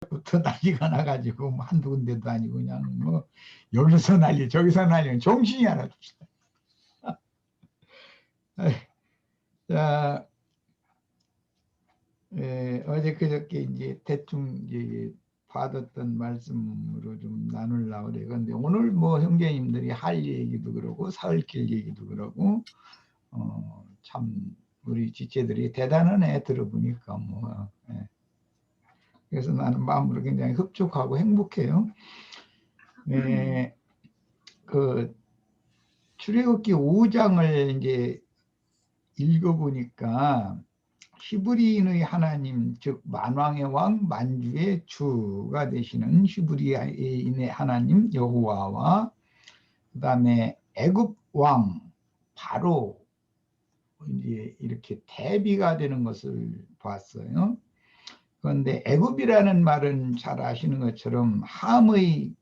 부터 난리가 나가지고 뭐 한두 군데도 아니고 그냥 뭐 여기서 난리 저기서 난리 정신이 하나도 없어. 자, 어제 그저께 이제 대충 이제 받았던 말씀으로 좀 나누려고 그래. 근데 오늘 뭐 형제님들이 할 얘기도 그러고 사흘길 얘기도 그러고 참 우리 지체들이 대단하네 들어보니까 뭐. 그래서 나는 마음으로 굉장히 흡족하고 행복해요. 그 출애굽기 5장을 이제 읽어보니까 히브리인의 하나님, 즉 만왕의 왕, 만주의 주가 되시는 히브리인의 하나님 여호와와 그 다음에 애굽 왕 바로 이제 이렇게 대비가 되는 것을 봤어요. 그런데 애굽이라는 말은 잘 아시는 것처럼 함의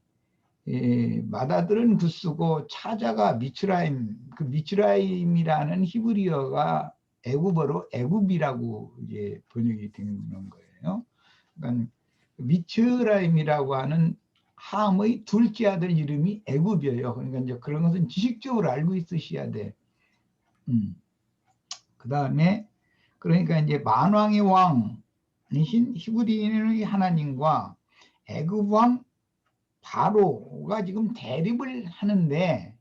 마다들은 굿쓰고 차자가 미츠라임, 그 미츠라임이라는 히브리어가 애굽어로 애굽이라고 이제 번역이 되는 거예요. 그러니까 미츠라임이라고 하는 함의 둘째 아들 이름이 애굽이에요. 그러니까 이제 그런 것은 지식적으로 알고 있으셔야 돼. 그 다음에 그러니까 이제 만왕의 왕이신 히브리인의 하나님과 애굽 왕 바로가 지금 대립을 하는데,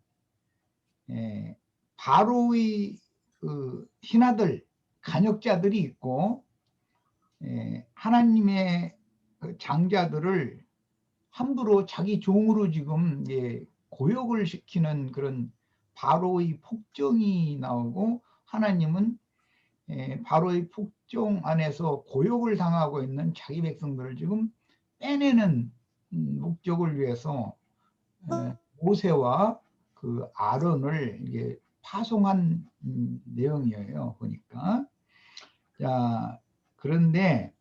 바로의 그 신하들, 간역자들이 있고, 하나님의 그 장자들을 함부로 자기 종으로 지금 고역을 시키는 그런 바로의 폭정이 나오고, 하나님은 바로의 폭정 안에서 고역을 당하고 있는 자기 백성들을 지금 빼내는 목적을 위해서 모세와 그 아론을 이게 파송한 내용이에요. 보니까. 자, 그런데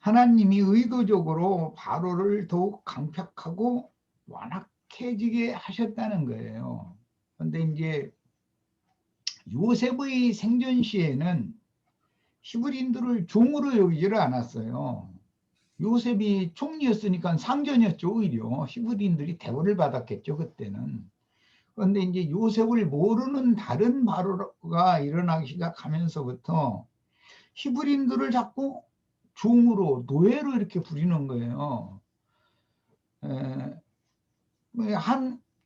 하나님이 의도적으로 바로를 더욱 강팍하고 완악해지게 하셨다는 거예요. 그런데 이제 요셉의 생전 시에는 히브리인들을 종으로 여기지를 않았어요. 요셉이 총리였으니까 상전이었죠. 오히려 히브리인들이 대우를 받았겠죠. 그때는. 그런데 이제 요셉을 모르는 다른 바로가 일어나기 시작하면서부터 히브리인들을 자꾸 종으로 노예로 이렇게 부리는 거예요.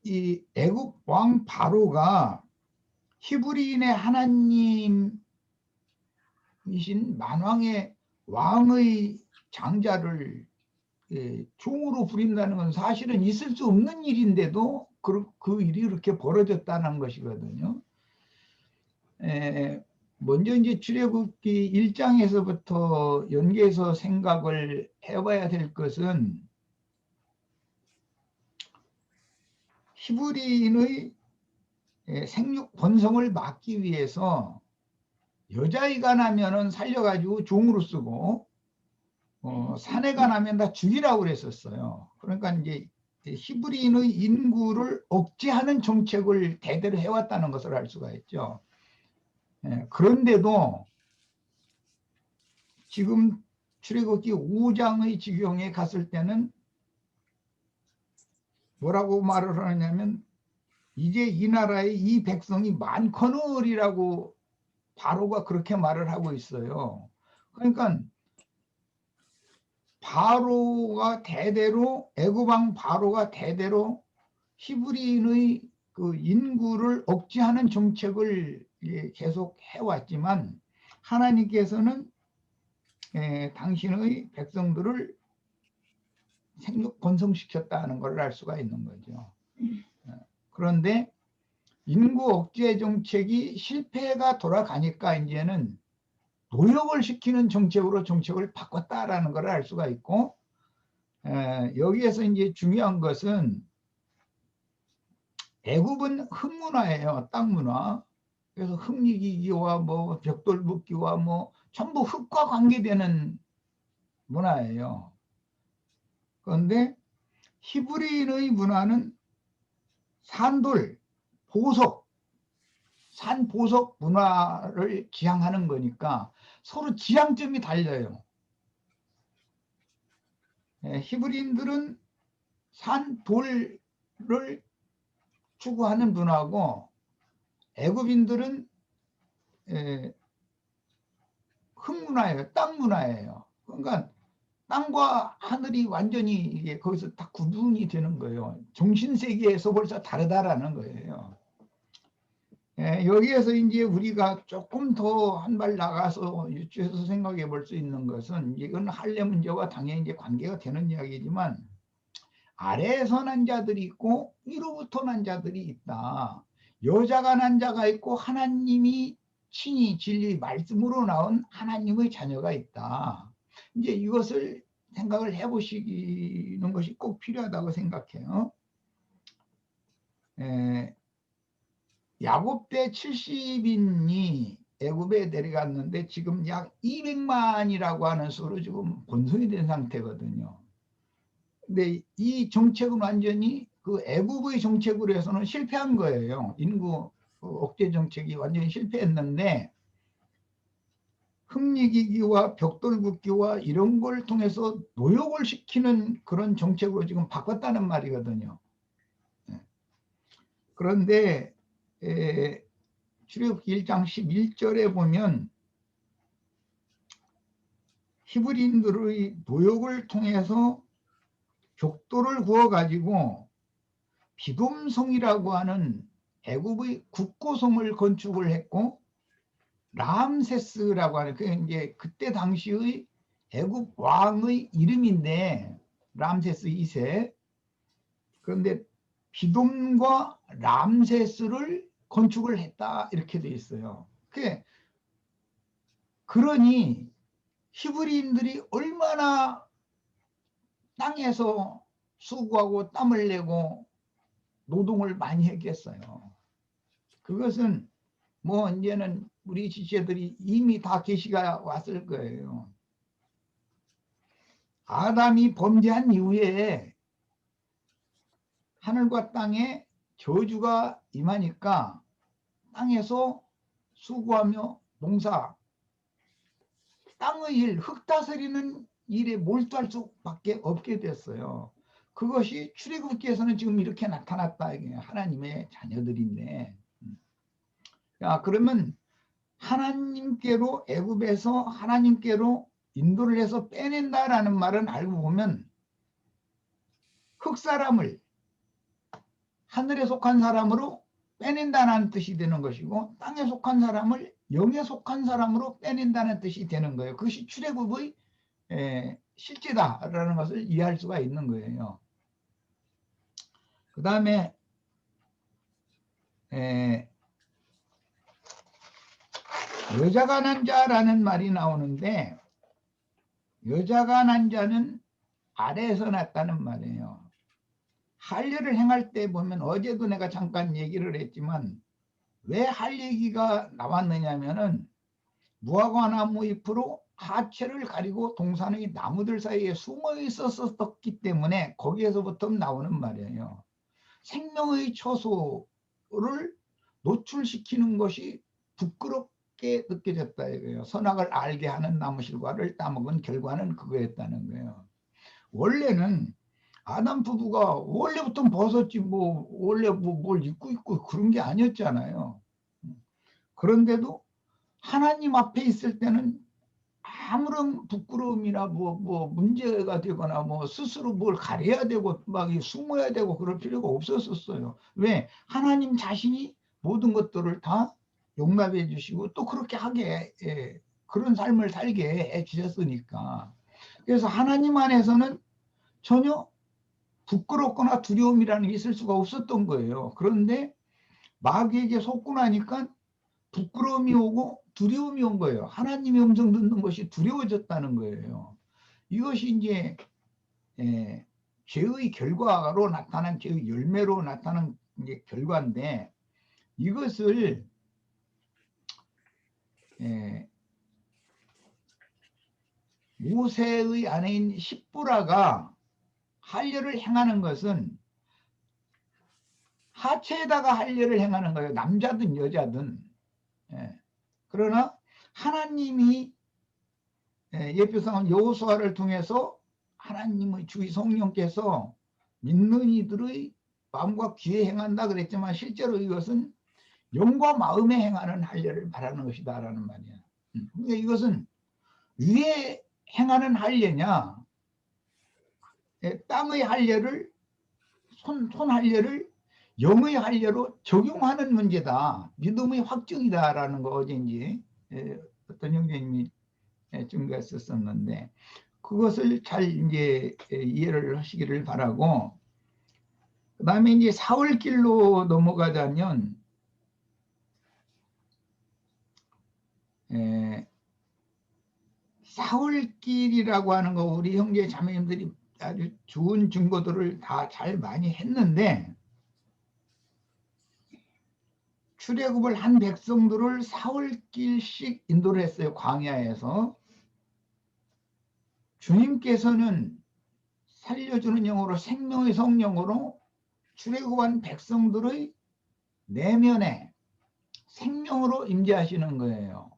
이 애굽 왕 바로가 히브리인의 하나님이신 만왕의 왕의 장자를 종으로 부린다는 건 사실은 있을 수 없는 일인데도 그 일이 이렇게 벌어졌다는 것이거든요. 먼저 이제 출애굽기 1장에서부터 연계해서 생각을 해봐야 될 것은 히브리인의 생육 번성을 막기 위해서 여자아이가 나면은 살려가지고 종으로 쓰고 사내가 나면 다 죽이라고 그랬었어요. 그러니까 이제 히브리인의 인구를 억제하는 정책을 대대로 해왔다는 것을 알 수가 있죠. 그런데도 지금 출애굽기 5장의 지경에 갔을 때는 뭐라고 말을 하냐면 이제 이 나라에 이 백성이 많거늘이라고 바로가 그렇게 말을 하고 있어요. 그러니까 바로가 대대로 애굽왕 바로가 대대로 히브리인의 그 인구를 억제하는 정책을 계속 해왔지만 하나님께서는 당신의 백성들을 생육 번성시켰다는 걸 알 수가 있는 거죠. 그런데 인구 억제 정책이 실패가 돌아가니까 이제는 노역을 시키는 정책으로 정책을 바꿨다라는 걸 알 수가 있고, 여기에서 이제 중요한 것은 애굽은 흙문화예요. 땅문화. 그래서 흙이기와 뭐 벽돌 붓기와 뭐 전부 흙과 관계되는 문화예요. 그런데 히브리인의 문화는 산돌, 보석, 산 보석 문화를 지향하는 거니까 서로 지향점이 달라요. 히브리인들은 산 돌을 추구하는 문화고 애굽인들은 흙문화예요. 땅 문화예요. 그러니까 땅과 하늘이 완전히 이게 거기서 다 구분이 되는 거예요. 정신세계에서 벌써 다르다라는 거예요. 여기에서 이제 우리가 조금 더 한 발 나가서 유추해서 생각해 볼 수 있는 것은 이건 할례 문제와 당연히 이제 관계가 되는 이야기지만 아래에서 난 자들이 있고 위로부터 난 자들이 있다. 여자가 난 자가 있고 하나님이 친히 진리 말씀으로 나온 하나님의 자녀가 있다. 이제 이것을 생각을 해보시는 것이 꼭 필요하다고 생각해요. 야곱 때 70인이 애굽에 내려갔는데 지금 약 200만이라고 하는 수로 지금 본성이 된 상태거든요. 근데 이 정책은 완전히 그 애국의 정책으로 해서는 실패한 거예요. 인구 억제 정책이 완전히 실패했는데 흑리기기와 벽돌 굽기와 이런 걸 통해서 노역을 시키는 그런 정책으로 지금 바꿨다는 말이거든요. 그런데 출애굽기 1장 11절에 보면 히브리인들의 노역을 통해서 벽돌을 구워가지고 비돔성이라고 하는 애굽의 국고성을 건축을 했고 람세스라고 하는 그 이제 그때 당시의 애굽 왕의 이름인데 람세스 2세. 그런데 비돔과 람세스를 건축을 했다 이렇게 돼 있어요. 그러니 히브리인들이 얼마나 땅에서 수고하고 땀을 내고 노동을 많이 했겠어요. 그것은 뭐 이제는 우리 지체들이 이미 다 계시가 왔을 거예요. 아담이 범죄한 이후에 하늘과 땅에 저주가 임하니까 땅에서 수고하며 농사, 땅의 일, 흙 다스리는 일에 몰두할 수밖에 없게 됐어요. 그것이 출애굽기에서는 지금 이렇게 나타났다. 이게 하나님의 자녀들인데, 야 그러면 하나님께로 애굽에서 하나님께로 인도를 해서 빼낸다라는 말은 알고 보면 흙사람을 하늘에 속한 사람으로 빼낸다는 뜻이 되는 것이고 땅에 속한 사람을 영에 속한 사람으로 빼낸다는 뜻이 되는 거예요. 그것이 출애굽의 실제다라는 것을 이해할 수가 있는 거예요. 그 다음에 여자가 난 자라는 말이 나오는데 여자가 난 자는 아래에서 났다는 말이에요. 할례를 행할 때 보면 어제도 내가 잠깐 얘기를 했지만 왜 할례기가 나왔느냐면은 무화과 나무 잎으로 하체를 가리고 동산의 나무들 사이에 숨어 있었었기 때문에 거기에서부터 나오는 말이에요. 생명의 처소를 노출시키는 것이 부끄럽게 느껴졌다 이거예요. 선악을 알게 하는 나무실과를 따먹은 결과는 그거였다는 거예요. 원래는 아담 부부가 원래부터 벗었지 뭐 원래 뭘 입고 있고 그런 게 아니었잖아요. 그런데도 하나님 앞에 있을 때는 아무런 부끄러움이나 뭐 문제가 되거나 뭐 스스로 뭘 가려야 되고 막 숨어야 되고 그럴 필요가 없었어요. 왜? 하나님 자신이 모든 것들을 다 용납해 주시고 또 그렇게 하게 그런 삶을 살게 해 주셨으니까. 그래서 하나님 안에서는 전혀 부끄럽거나 두려움이라는 게 있을 수가 없었던 거예요. 그런데 마귀에게 속고 나니까 부끄러움이 오고 두려움이 온 거예요. 하나님의 음성 듣는 것이 두려워졌다는 거예요. 이것이 이제 죄의 결과로 나타난 죄의 열매로 나타난 이제 결과인데 이것을 모세의 아내인 십보라가 할례를 행하는 것은 하체에다가 할례를 행하는 거예요. 남자든 여자든. 그러나 하나님이 예표상은 여호수아를 통해서 하나님의 주의 성령께서 믿는 이들의 마음과 귀에 행한다 그랬지만 실제로 이것은 영과 마음에 행하는 할례를 말하는 것이다라는 말이야. 그러니까 이것은 위에 행하는 할례냐, 땅의 할례를 손 할례를 영의 할례로 적용하는 문제다. 믿음의 확증이다라는 거 어제 이제 어떤 형제님이 증거했었는데 그것을 잘 이제 이해를 하시기를 바라고, 그 다음에 이제 사울길로 넘어가자면 사울길이라고 하는 거 우리 형제 자매님들이 아주 좋은 증거들을 다 잘 많이 했는데, 출애굽을 한 백성들을 사울길씩 인도를 했어요. 광야에서. 주님께서는 살려주는 영으로 생명의 성령으로 출애굽한 백성들의 내면에 생명으로 임재하시는 거예요.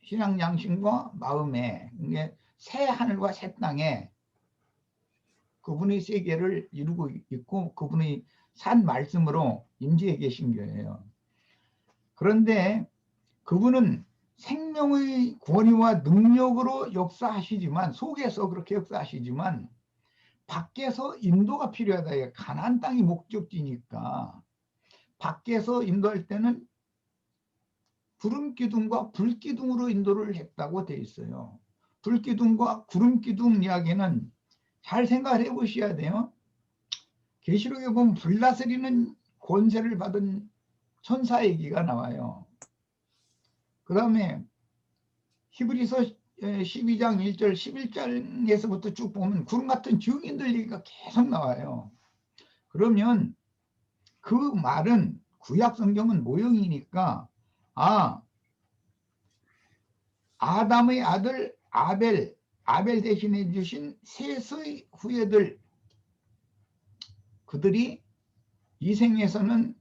신앙 양심과 마음에, 이게 새 하늘과 새 땅에 그분의 세계를 이루고 있고 그분의 산 말씀으로 임재해 계신 거예요. 그런데 그분은 생명의 권위와 능력으로 역사하시지만, 속에서 그렇게 역사하시지만 밖에서 인도가 필요하다. 가나안 땅이 목적지니까 밖에서 인도할 때는 구름 기둥과 불 기둥으로 인도를 했다고 되어 있어요. 불 기둥과 구름 기둥 이야기는 잘 생각을 해 보셔야 돼요. 계시록에 보면 불다스리는 권세를 받은 천사 얘기가 나와요. 그 다음에 히브리서 12장 1절 11장에서부터 쭉 보면 구름 같은 증인들 얘기가 계속 나와요. 그러면 그 말은 구약 성경은 모형이니까 아담의 아들 아벨 대신해 주신 셋의 후예들, 그들이 이 생에서는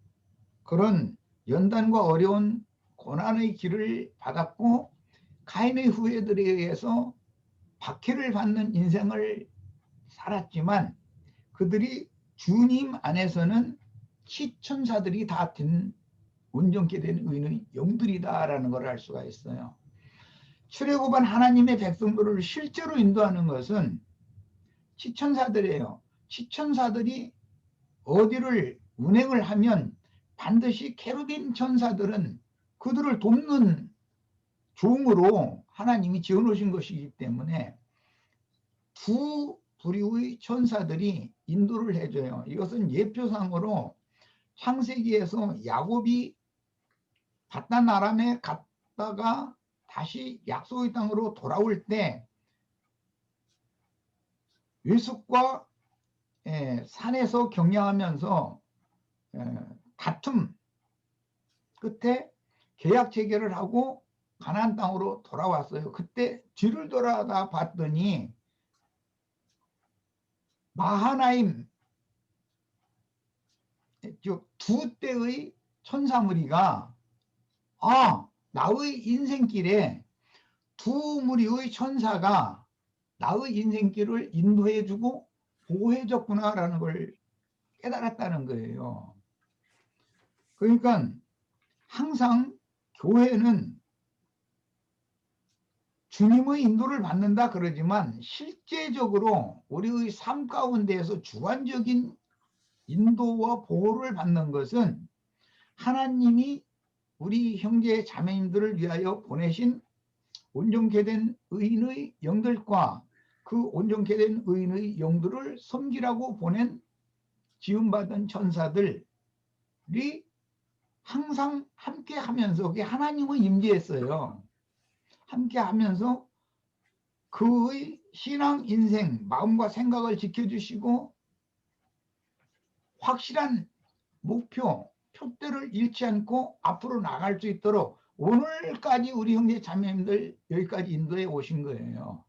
그런 연단과 어려운 고난의 길을 받았고 가인의 후예들에 의해서 박해를 받는 인생을 살았지만 그들이 주님 안에서는 시천사들이 다 된 온전케 된 의인의 영들이다라는 걸 알 수가 있어요. 출애굽한 하나님의 백성들을 실제로 인도하는 것은 시천사들이에요. 시천사들이 어디를 운행을 하면 반드시 케루빈 천사들은 그들을 돕는 종으로 하나님이 지어놓으신 것이기 때문에 두 부류의 천사들이 인도를 해줘요. 이것은 예표상으로 창세기에서 야곱이 바단 아람에 갔다가 다시 약속의 땅으로 돌아올 때 외숙과 산에서 경영하면서 다툼 끝에 계약 체결을 하고 가나안 땅으로 돌아왔어요. 그때 뒤를 돌아다 봤더니 마하나임 두 때의 천사무리가 나의 인생길에 두 무리의 천사가 나의 인생길을 인도해주고 보호해줬구나라는 걸 깨달았다는 거예요. 그러니까 항상 교회는 주님의 인도를 받는다 그러지만 실제적으로 우리의 삶 가운데에서 주관적인 인도와 보호를 받는 것은 하나님이 우리 형제 자매님들을 위하여 보내신 온전케 된 의인의 영들과 그 온전케 된 의인의 영들을 섬기라고 보낸 지음받은 천사들이 항상 함께 하면서, 그게 하나님의 임재였어요. 함께 하면서 그의 신앙 인생, 마음과 생각을 지켜주시고 확실한 목표, 표대를 잃지 않고 앞으로 나갈 수 있도록 오늘까지 우리 형제 자매님들 여기까지 인도해 오신 거예요.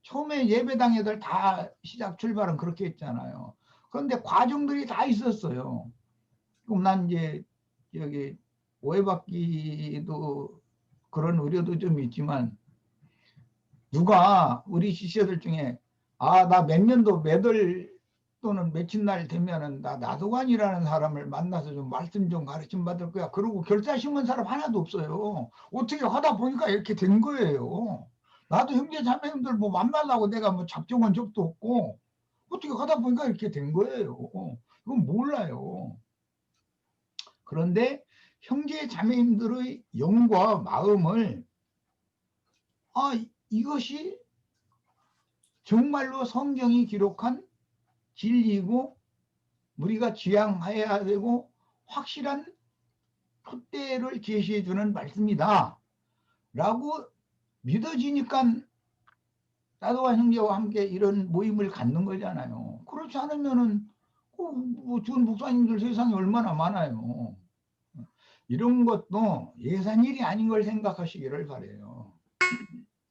처음에 예배당에들 다 시작 출발은 그렇게 했잖아요. 그런데 과정들이 다 있었어요. 그럼 난 이제 여기 오해받기도 그런 우려도 좀 있지만, 누가 우리 지체들 중에 아, 나 몇 년도 몇 월 또는 며칠 날 되면은 나 나도관이라는 사람을 만나서 좀 말씀 좀 가르침 받을 거야. 그러고 결자 심은 사람 하나도 없어요. 어떻게 하다 보니까 이렇게 된 거예요. 나도 형제 자매님들 뭐 만나려고 내가 뭐 작정한 적도 없고 어떻게 하다 보니까 이렇게 된 거예요. 그건 몰라요. 그런데 형제 자매님들의 영과 마음을 이것이 정말로 성경이 기록한 진리고 우리가 지향해야 되고 확실한 촛대를 제시해 주는 말씀이다 라고 믿어지니까 나도와 형제와 함께 이런 모임을 갖는 거잖아요. 그렇지 않으면은 전 목사님들 세상에 얼마나 많아요. 이런 것도 예산일이 아닌 걸 생각하시기를 바라요.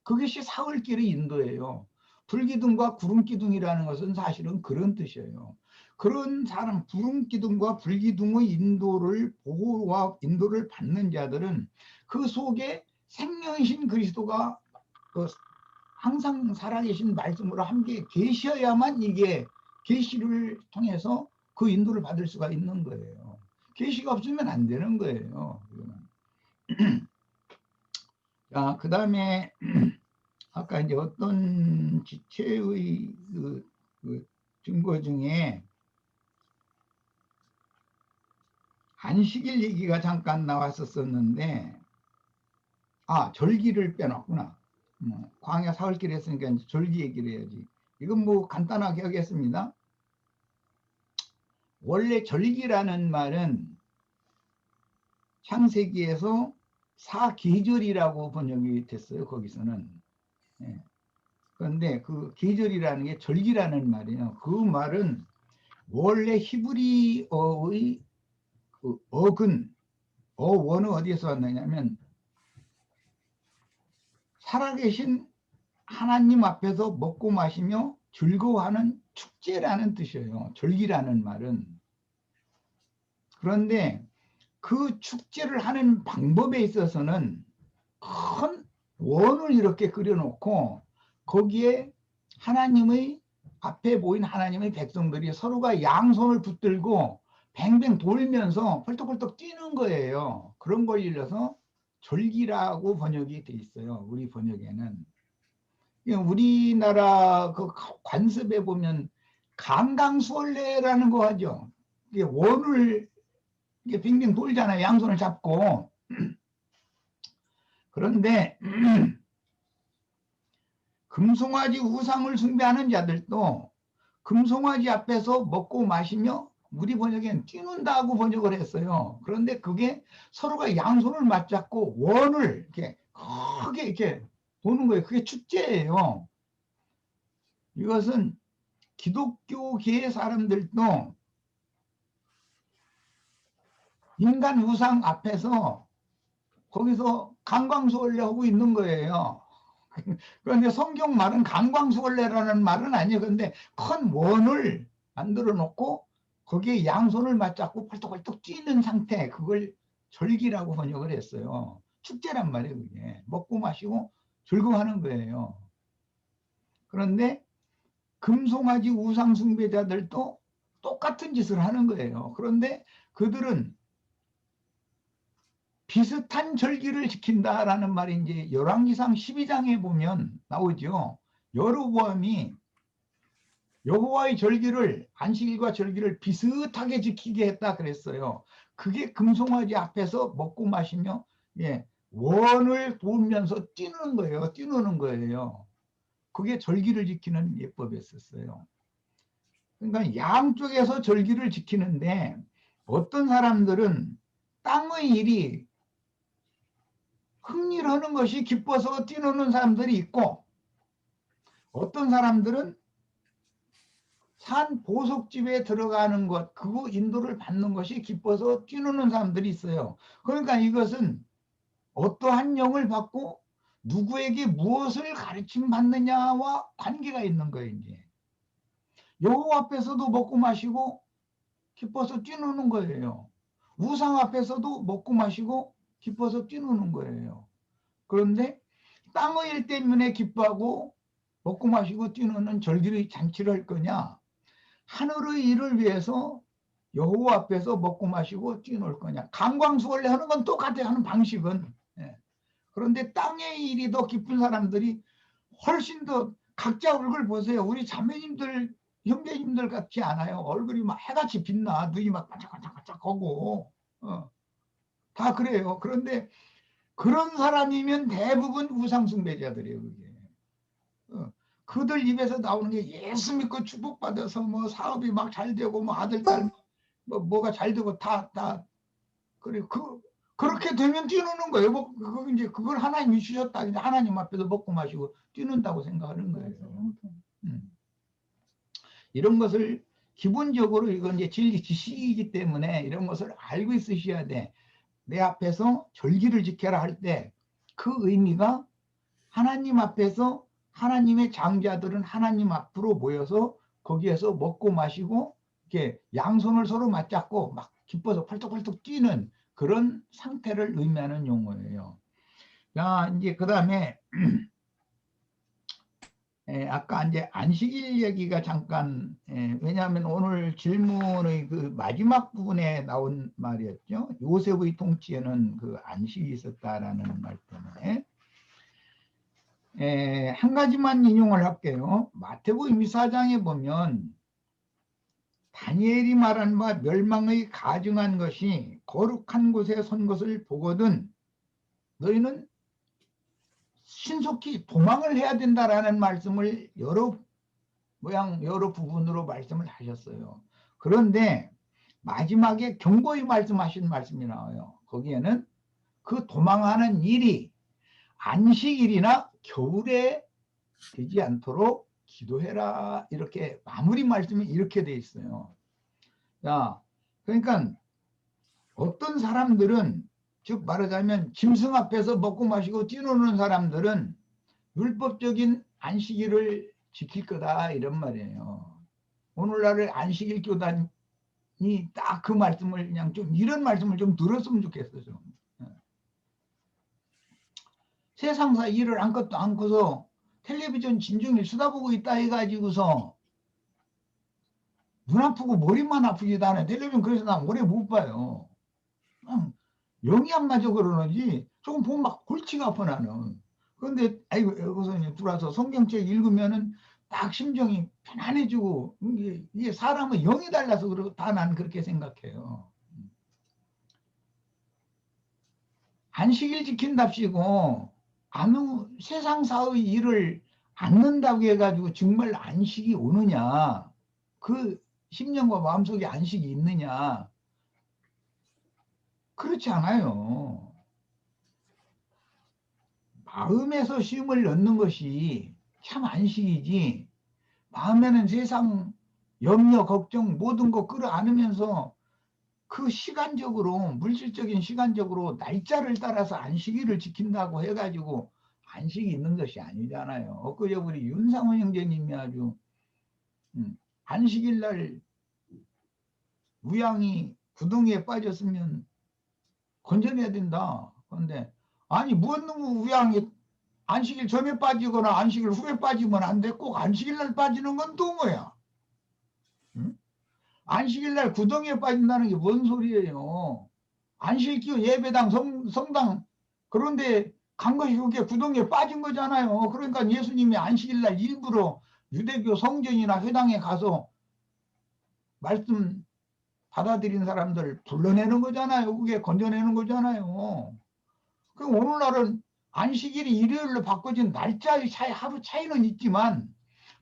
그것이 사흘길의 인도예요. 불기둥과 구름기둥이라는 것은 사실은 그런 뜻이에요. 그런 사람, 구름기둥과 불기둥의 인도를 보호와 인도를 받는 자들은 그 속에 생명이신 그리스도가 항상 살아계신 말씀으로 함께 계셔야만 이게 계시를 통해서 그 인도를 받을 수가 있는 거예요. 계시가 없으면 안 되는 거예요. 자, 그 다음에 아까 이제 어떤 지체의 그 증거 중에 안식일 얘기가 잠깐 나왔었는데, 절기를 빼놨구나. 광야 사흘길 했으니까 이제 절기 얘기를 해야지. 이건 뭐 간단하게 하겠습니다. 원래 절기라는 말은 창세기에서 사계절이라고 번역이 됐어요. 거기서는. 예. 그런데 그 계절이라는 게 절기라는 말이에요. 그 말은 원래 히브리어의 그 어원은 어디에서 왔느냐면 살아계신 하나님 앞에서 먹고 마시며 즐거워하는 축제라는 뜻이에요. 절기라는 말은. 그런데 그 축제를 하는 방법에 있어서는 큰 원을 이렇게 그려놓고 거기에 하나님의 앞에 보인 하나님의 백성들이 서로가 양손을 붙들고 뱅뱅 돌면서 펄떡펄떡 뛰는 거예요. 그런 걸 일러서 절기라고 번역이 돼 있어요. 우리 번역에는. 우리나라 그 관습에 보면 강강수월래라는 거 하죠. 이게 원을 이게 빙빙 돌잖아요. 양손을 잡고. 그런데 금송아지 우상을 숭배하는 자들도 금송아지 앞에서 먹고 마시며 우리 번역엔 뛰는다고 번역을 했어요. 그런데 그게 서로가 양손을 맞잡고 원을 이렇게 크게 이렇게 도는 거예요. 그게 축제예요. 이것은 기독교계의 사람들도 인간 우상 앞에서 거기서 강광수월래하고 있는 거예요. 그런데 성경 말은 강광수월래라는 말은 아니에요. 근데 큰 원을 만들어 놓고 거기에 양손을 맞잡고 펄떡펄떡 뛰는 상태, 그걸 절기라고 번역을 했어요. 축제란 말이에요. 그게 먹고 마시고 즐거워하는 거예요. 그런데 금송아지 우상 숭배자들도 똑같은 짓을 하는 거예요. 그런데 그들은 비슷한 절기를 지킨다라는 말이 이제 열왕기상 12장에 보면 나오죠. 여로보암이 여호와의 절기를, 안식일과 절기를 비슷하게 지키게 했다 그랬어요. 그게 금송아지 앞에서 먹고 마시며 원을 돌면서 뛰는 거예요. 뛰노는 거예요. 그게 절기를 지키는 예법이었어요. 그러니까 양쪽에서 절기를 지키는데 어떤 사람들은 땅의 일이 흥일하는 것이 기뻐서 뛰노는 사람들이 있고, 어떤 사람들은 산 보석집에 들어가는 것, 그 인도를 받는 것이 기뻐서 뛰노는 사람들이 있어요. 그러니까 이것은 어떠한 영을 받고 누구에게 무엇을 가르침 받느냐와 관계가 있는 거예요. 이제 여호와 앞에서도 먹고 마시고 기뻐서 뛰노는 거예요. 우상 앞에서도 먹고 마시고 기뻐서 뛰노는 거예요. 그런데 땅의 일 때문에 기뻐하고 먹고 마시고 뛰노는 절기의 잔치를 할 거냐, 하늘의 일을 위해서 여호와 앞에서 먹고 마시고 뛰놀 거냐. 강광수원래 하는 건 똑같아요. 하는 방식은. 예. 그런데 땅의 일이 더 깊은 사람들이 훨씬 더, 각자 얼굴 보세요. 우리 자매님들 형제님들 같지 않아요. 얼굴이 막 해같이 빛나. 눈이 막 반짝반짝반짝하고 다 그래요. 그런데 그런 사람이면 대부분 우상숭배자들이에요. 그게. 그들 입에서 나오는 게 예수 믿고 축복받아서 뭐 사업이 막 잘 되고 뭐 아들 딸 뭐가 잘 되고 다 그래. 그렇게 되면 뛰노는 거예요. 뭐 이제 그걸 하나님이 주셨다. 이제 하나님 앞에서 먹고 마시고 뛰는다고 생각하는 거예요. 이런 것을 기본적으로, 이건 이제 진리 지식이기 때문에 이런 것을 알고 있으셔야 돼. 내 앞에서 절기를 지켜라 할 때 그 의미가, 하나님 앞에서 하나님의 장자들은 하나님 앞으로 모여서 거기에서 먹고 마시고 이렇게 양손을 서로 맞잡고 막 기뻐서 펄떡펄떡 뛰는 그런 상태를 의미하는 용어예요. 자, 이제 그 다음에 아까 이제 안식일 얘기가 잠깐, 왜냐하면 오늘 질문의 그 마지막 부분에 나온 말이었죠. 요셉의 통치에는 그 안식이 있었다라는 말 때문에. 한 가지만 인용을 할게요. 마태복음 24장에 보면 다니엘이 말한 바 멸망의 가증한 것이 거룩한 곳에 선 것을 보거든 너희는 신속히 도망을 해야 된다라는 말씀을 여러 부분으로 말씀을 하셨어요. 그런데 마지막에 경고의 말씀하신 말씀이 나와요. 거기에는 그 도망하는 일이 안식일이나 겨울에 되지 않도록 기도해라, 이렇게 마무리 말씀이 이렇게 돼 있어요. 자, 그러니까 어떤 사람들은, 즉 말하자면 짐승 앞에서 먹고 마시고 뛰노는 사람들은 율법적인 안식일을 지킬 거다, 이런 말이에요. 오늘날의 안식일 교단이 딱 그 말씀을, 그냥 좀 이런 말씀을 좀 들었으면 좋겠어요. 좀. 세상사 일을 아무것도 않고서 텔레비전 진중히 쳐다보고 있다 해가지고서 눈 아프고 머리만 아프기도 하네. 텔레비전 그래서 나 오래 못 봐요. 영이 안 맞아 그러는지 조금 보면 막 골치가 아파 나는. 그런데 아이고 여기서 들어와서 성경책 읽으면은 딱 심정이 편안해지고, 이게 사람은 영이 달라서 그렇다, 난 그렇게 생각해요. 안식일 지킨답시고 아무 세상사의 일을 않는다고 해가지고 정말 안식이 오느냐, 그 심령과 마음속에 안식이 있느냐, 그렇지 않아요. 마음에서 쉼을 넣는 것이 참 안식이지, 마음에는 세상 염려 걱정 모든 거 끌어안으면서 그 시간적으로, 물질적인 시간적으로 날짜를 따라서 안식일을 지킨다고 해가지고 안식이 있는 것이 아니잖아요. 엊그제 우리 윤상원 형제님이 아주 안식일 날 우양이 구덩이에 빠졌으면 건져내야 된다. 그런데 아니 무슨 놈의 우양이 안식일 전에 빠지거나 안식일 후에 빠지면 안 돼. 꼭 안식일 날 빠지는 건 또 뭐야? 응? 안식일 날 구덩이에 빠진다는 게 뭔 소리예요? 안식일 예배당 성당 그런데 간 것이 그게 구덩이에 빠진 거잖아요. 그러니까 예수님이 안식일 날 일부러 유대교 성전이나 회당에 가서 말씀 받아들인 사람들 불러내는 거잖아요. 그게 건져내는 거잖아요. 그럼 오늘날은 안식일이 일요일로 바꿔진 날짜의 차이, 하루 차이는 있지만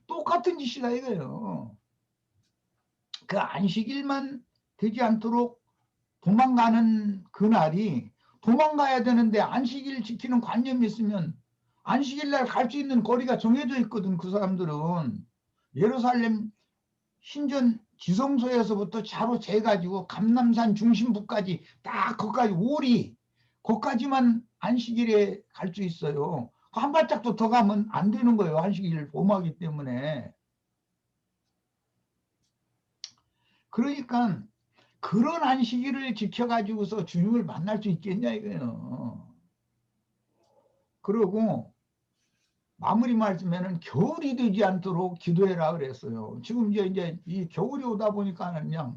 똑같은 짓이다 이거예요. 그 안식일만 되지 않도록 도망가는 그날이, 도망가야 되는데 안식일 지키는 관념이 있으면 안식일 날 갈 수 있는 거리가 정해져 있거든. 그 사람들은 예루살렘 신전 지성소에서부터 차로 재가지고 감람산 중심부까지 딱 거기까지 오리, 거기까지만 안식일에 갈 수 있어요. 한 발짝도 더 가면 안 되는 거예요. 안식일 범하기 때문에. 그러니까 그런 안식일을 지켜가지고서 주님을 만날 수 있겠냐 이거예요. 그러고 마무리 말씀에는 겨울이 되지 않도록 기도해라 그랬어요. 지금 이제 이 겨울이 오다 보니까는 그냥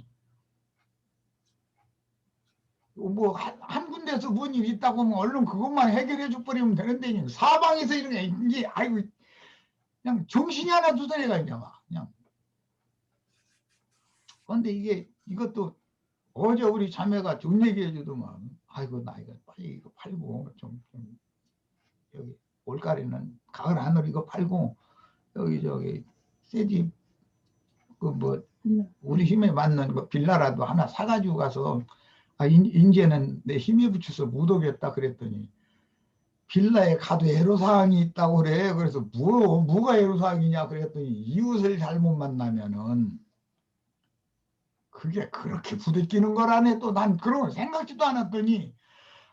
뭐 한 군데서 뭔 일이 있다고 하면 얼른 그것만 해결해 줘 버리면 되는데 사방에서 이런 게 이제 아이고 그냥 정신이 하나 두드려가 이제 막 그냥. 그런데 이것도 어제 우리 자매가 좋은 얘기해 주더만 아이고 나 이거 빨리 이거 팔고 좀 여기 올가리는 가을 하늘 이거 팔고 여기 저기 새집 그 뭐 우리 힘에 맞는 거 빌라라도 하나 사가지고 가서 이제는 내 힘에 붙여서 못 오겠다 그랬더니 빌라에 가도 애로사항이 있다고 그래. 그래서 뭐가 애로사항이냐 그랬더니 이웃을 잘못 만나면은 그게 그렇게 부대끼는 거라네. 또 난 그런 걸 생각지도 않았더니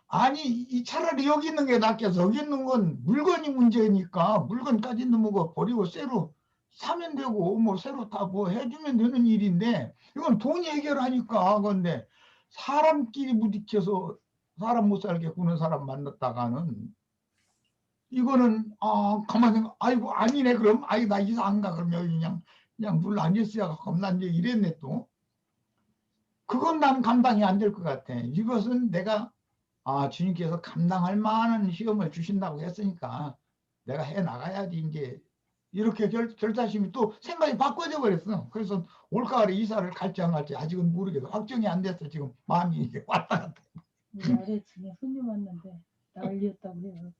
아니 이 차라리 여기 있는 게 낫겠어. 여기 있는 건 물건이 문제니까 물건까지는 뭐 버리고 새로 사면 되고 뭐 새로 다 뭐 해주면 되는 일인데 이건 돈이 해결하니까. 그런데 사람끼리 부딪혀서 사람 못 살게 구는 사람 만났다가는 이거는 가만히 생각 아이고 아니네 그럼 아이 나 이사 안 가. 그럼 여기 그냥 물 안 jes어야 겁난 이제 이랬네 또. 그건 난 감당이 안 될 것 같아. 이것은 내가 주님께서 감당할 만한 시험을 주신다고 했으니까 내가 해 나가야지 이제 이렇게 결단심이 또 생각이 바꿔져 버렸어. 그래서 올가을에 이사를 갈지 안 갈지 아직은 모르겠어. 확정이 안 됐어. 지금 마음이 이게 왔다 갔다. 우리 아래층에 손님 왔는데 난리였다고 해요.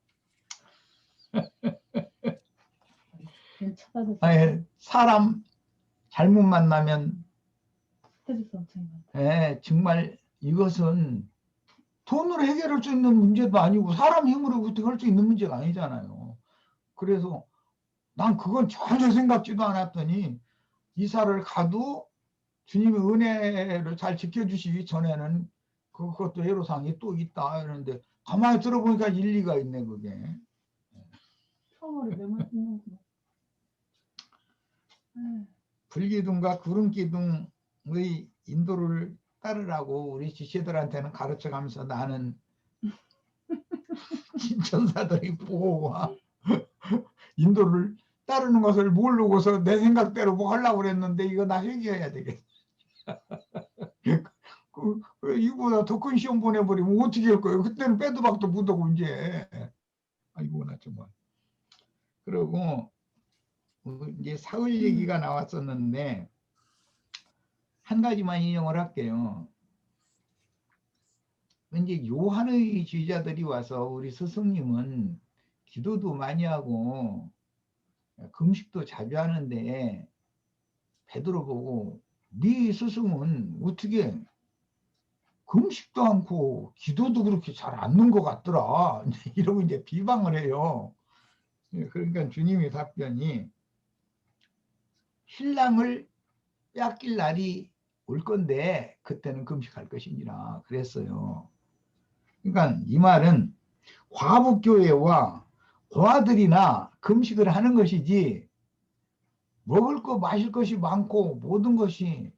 괜찮아서 사람 잘못 만나면 스트레스 엄청 많다. 정말 이것은 돈으로 해결할 수 있는 문제도 아니고 사람 힘으로 할 수 있는 문제가 아니잖아요. 그래서 난 그건 전혀 생각지도 않았더니 이사를 가도 주님의 은혜를 잘 지켜주시기 전에는 그것도 애로사항이 또 있다 이러는데 가만히 들어보니까 일리가 있네 그게. 처음으로 몇번 쓰는구나. 불기둥과 구름기둥의 인도를 따르라고 우리 지체들한테는 가르쳐가면서 나는 신천사들이 보고 와 인도를 따르는 것을 모르고서 내 생각대로 뭐 하려고 그랬는데 이거 나 회개해야 되겠어. 이거보다 더 큰 시험 보내버리면 어떻게 할 거예요. 그때는 빼도 박도 못하고 이제. 아이고 나 정말. 그리고 이제 사흘 얘기가 나왔었는데 한 가지만 인용을 할게요. 이제 요한의 지휘자들이 와서 우리 스승님은 기도도 많이 하고 금식도 자주 하는데 베드로 보고 네 스승은 어떻게 금식도 않고 기도도 그렇게 잘 않는 것 같더라. 이러고 이제 비방을 해요. 그러니까 주님의 답변이 신랑을 빼앗길 날이 올 건데 그때는 금식할 것이니라 그랬어요. 그러니까 이 말은 과부교회와 고아들이나 금식을 하는 것이지 먹을 거 마실 것이 많고 모든 것이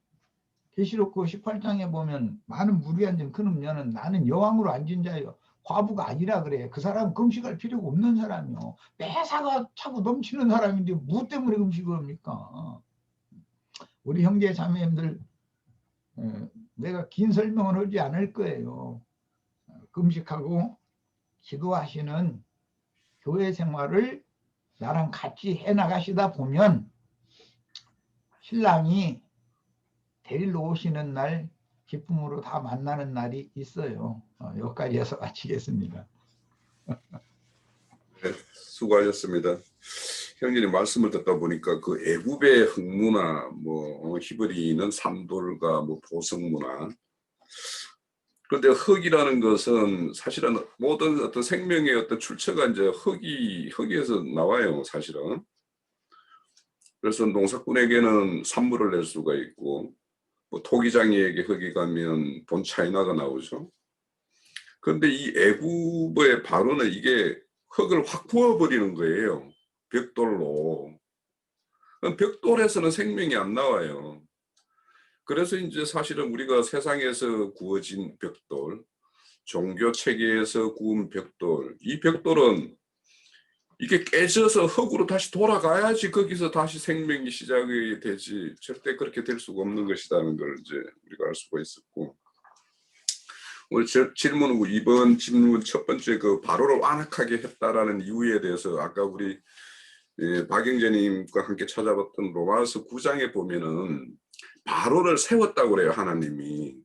계시록 18장에 보면 많은 무리에 앉은 큰 음녀는 나는 여왕으로 앉은 자요 과부가 아니라 그래. 그 사람은 금식할 필요가 없는 사람이요. 매사가 차고 넘치는 사람인데 뭐 때문에 금식을 합니까? 우리 형제 자매님들 내가 긴 설명을 하지 않을 거예요. 금식하고 기도하시는 교회 생활을 나랑 같이 해나가시다 보면 신랑이 데리러 오시는 날 기쁨으로 다 만나는 날이 있어요. 여기까지 해서 마치겠습니다. 네, 수고하셨습니다. 형님이 말씀을 듣다 보니까 그 애굽의 흙문화, 뭐 히브리는 삼돌과 뭐 보석문화. 그런데 흙이라는 것은 사실은 모든 어떤 생명의 어떤 출처가 이제 흙에서 나와요, 사실은. 그래서 농사꾼에게는 산물을 낼 수가 있고, 뭐 토기장이에게 흙이 가면 본 차이나가 나오죠. 그런데 이 애굽의 바로는 이게 흙을 확 부어버리는 거예요. 벽돌로. 벽돌에서는 생명이 안 나와요. 그래서 이제 사실은 우리가 세상에서 구워진 벽돌, 종교 체계에서 구운 벽돌, 이 벽돌은 이게 깨져서 흙으로 다시 돌아가야지 거기서 다시 생명이 시작이 되지 절대 그렇게 될 수가 없는 것이라는 걸 이제 우리가 알 수가 있었고 오늘 질문 이번 질문 첫 번째 그 바로를 완악하게 했다라는 이유에 대해서 아까 우리 박영재님과 함께 찾아봤던 로마서 9장에 보면은 바로를 세웠다고 그래요 하나님이.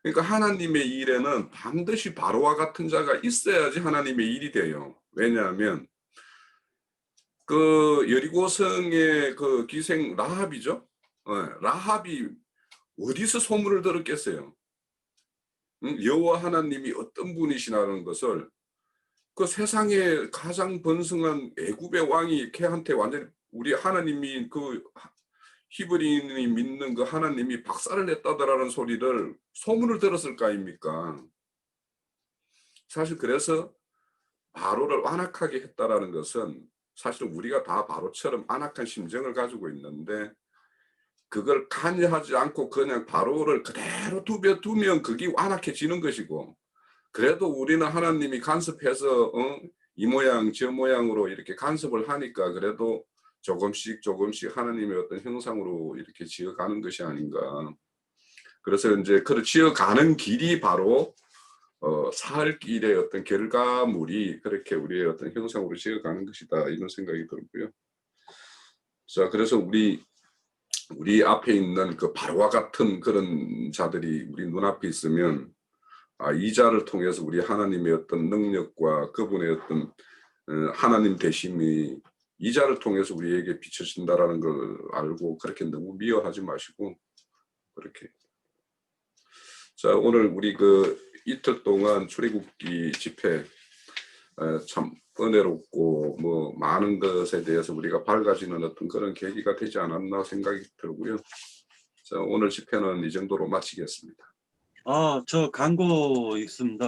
그러니까 하나님의 일에는 반드시 바로와 같은 자가 있어야지 하나님의 일이 돼요. 왜냐하면 그 여리고성의 그 기생 라합이죠. 라합이 어디서 소문을 들었겠어요. 여호와 하나님이 어떤 분이시라는 것을 그 세상에 가장 번성한 애굽의 왕이 걔한테 완전히 우리 하나님이 그 히브리인이 믿는 그 하나님이 박살을 냈다더라는 소리를 소문을 들었을 거 아닙니까? 사실 그래서 바로를 완악하게 했다라는 것은 사실 우리가 다 바로처럼 안악한 심정을 가지고 있는데 그걸 간여하지 않고 그냥 바로를 그대로 두면 그게 완악해지는 것이고 그래도 우리는 하나님이 간섭해서 이 모양 저 모양으로 이렇게 간섭을 하니까 그래도 조금씩 하나님의 어떤 형상으로 이렇게 지어가는 것이 아닌가. 그래서 이제 그 지어가는 길이 바로 사흘길의 어떤 결과물이 그렇게 우리의 어떤 형상으로 지어가는 것이다 이런 생각이 들고요. 자, 그래서 우리 앞에 있는 그 바로와 같은 그런 자들이 우리 눈앞에 있으면 이 자를 통해서 우리 하나님의 어떤 능력과 그분의 어떤 하나님 되심이 이 자를 통해서 우리에게 비춰진다라는 걸 알고 그렇게 너무 미워하지 마시고 그렇게. 자, 오늘 우리 그 이틀 동안 출애굽기 집회 참 은혜롭고 뭐 많은 것에 대해서 우리가 밝아지는 어떤 그런 계기가 되지 않았나 생각이 들고요. 자, 오늘 집회는 이 정도로 마치겠습니다. 저 광고 있습니다.